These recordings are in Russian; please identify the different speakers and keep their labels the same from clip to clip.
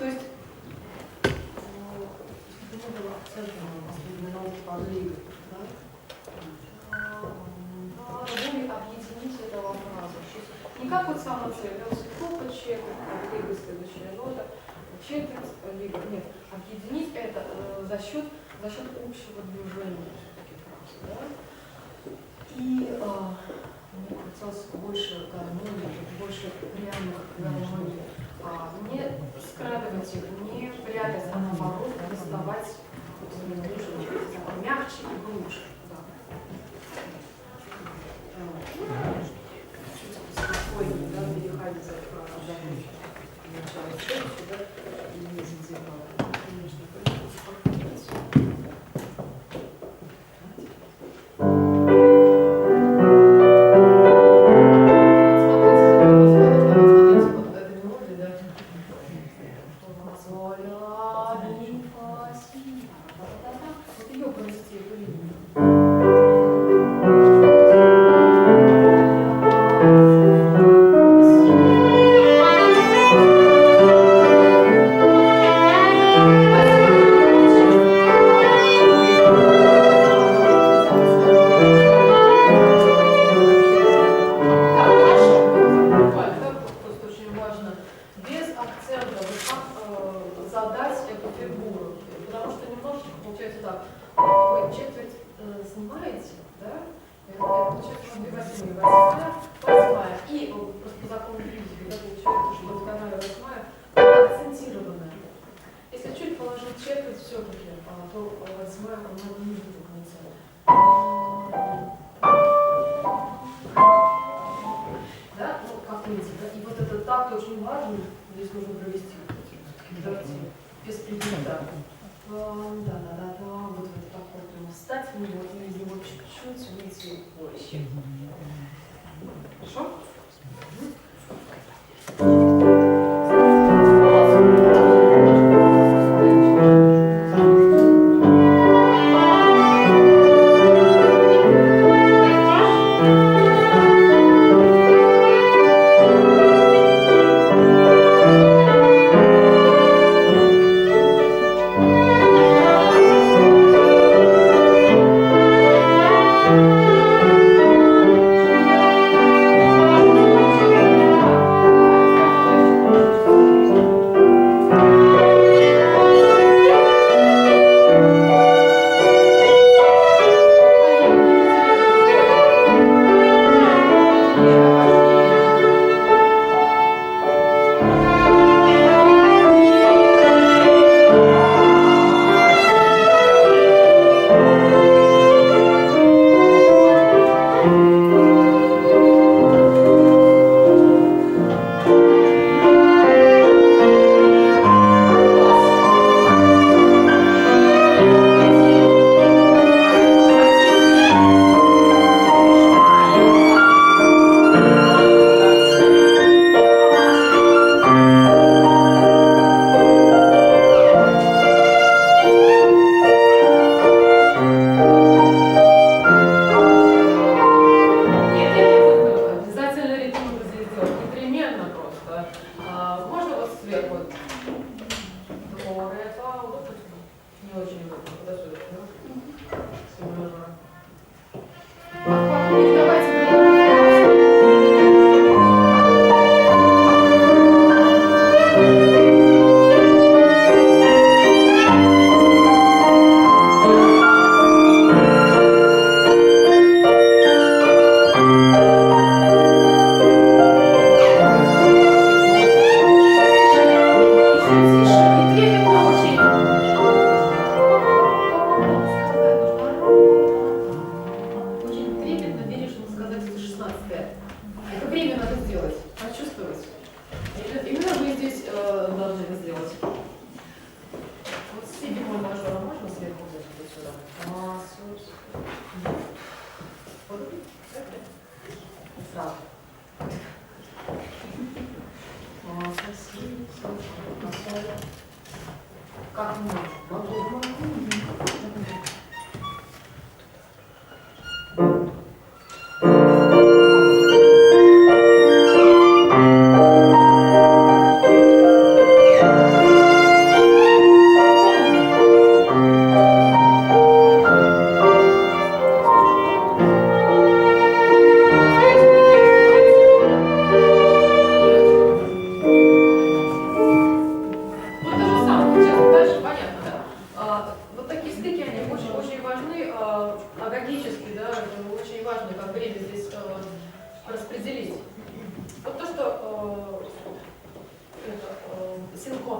Speaker 1: То есть не было акцента на подвига, да? Более объединить этого фразу. Не как вот самоцель, да, сколько четверть, лига, следующая нота, четверть, лига. Нет, объединить это за счет общего движения все-таки фразы, да? И мне хотелось больше гармонии, больше прямых гармонии. Не скрадывать их, не прятать, а наоборот, доставать мягче и глубже. Да. Чуть спокойнее, да, переходить от начала встречи, да, и не задевать. Конечно, только успокоиться.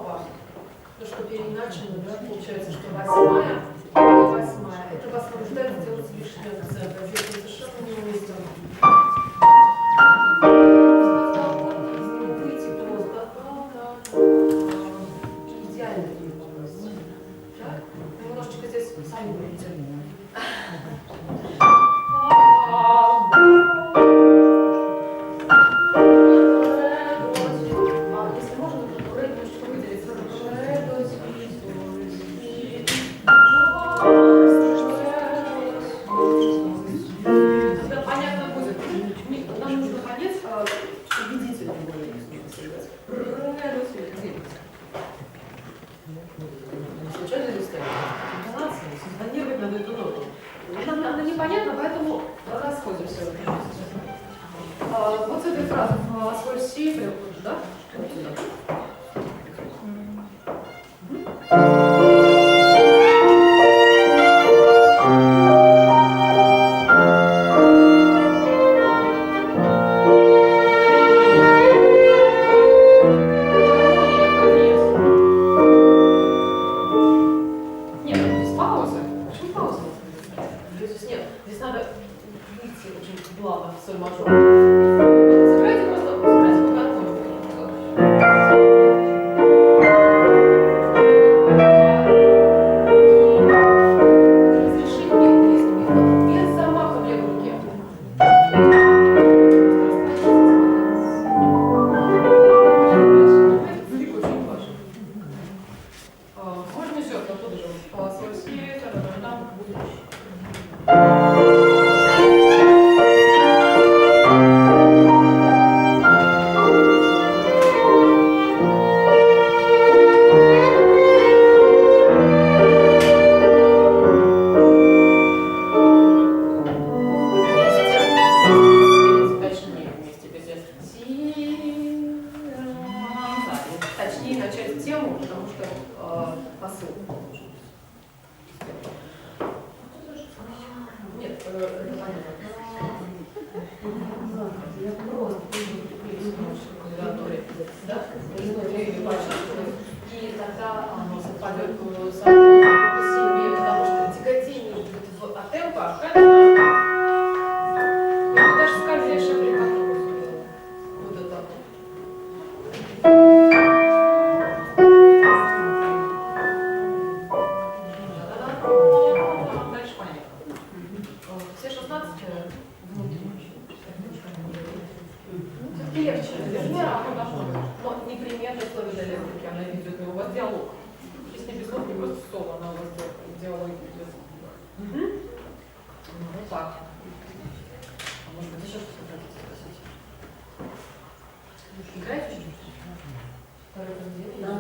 Speaker 1: папа, то, что переиначено, да, получается, что 8-я и 8-я. Это вас вынуждает сделать лишний акцент. А здесь совершенно неуместно. Выйти просто. Идеально переводилось. Так? Немножечко здесь сами будете. Если можно, то ре немножечко выделить. Тогда понятно будет. Нам нужно конец убедительно более сыграть. Случайно ли ставить? Интонация, синхронировать надо эту ноту. Нам непонятно, поэтому расходимся. Вот с этой фразы свой си, да? Вот сюда. Нет, без паузы. Почему пауза? Здесь нет. Здесь надо выйти очень плавно в соль мажор. Сыграйте просто, сыграйте по канону. Разрешить без замаха в левой руке. Звук очень важен. Можно еще оттуда же. Свой свет, там будет. Точнее начать тему, потому что посыл. Нет, это понятно. Я просто клавиатуре, да? И тогда оно совпадет по себе, потому что тяготение будет от темпа, и даже скользящая прикатка. Вот это. Дальше понятно. Все 16 все-таки легче. Вернее, оно должно быть. Но непременно слово диалектики, она ведет у вас диалог. Если без слов, не просто слово, она у вас диалог ведет. Вот так. А может быть еще что-то хотите спросить? Играете чуть-чуть? Второй понедельник? Да.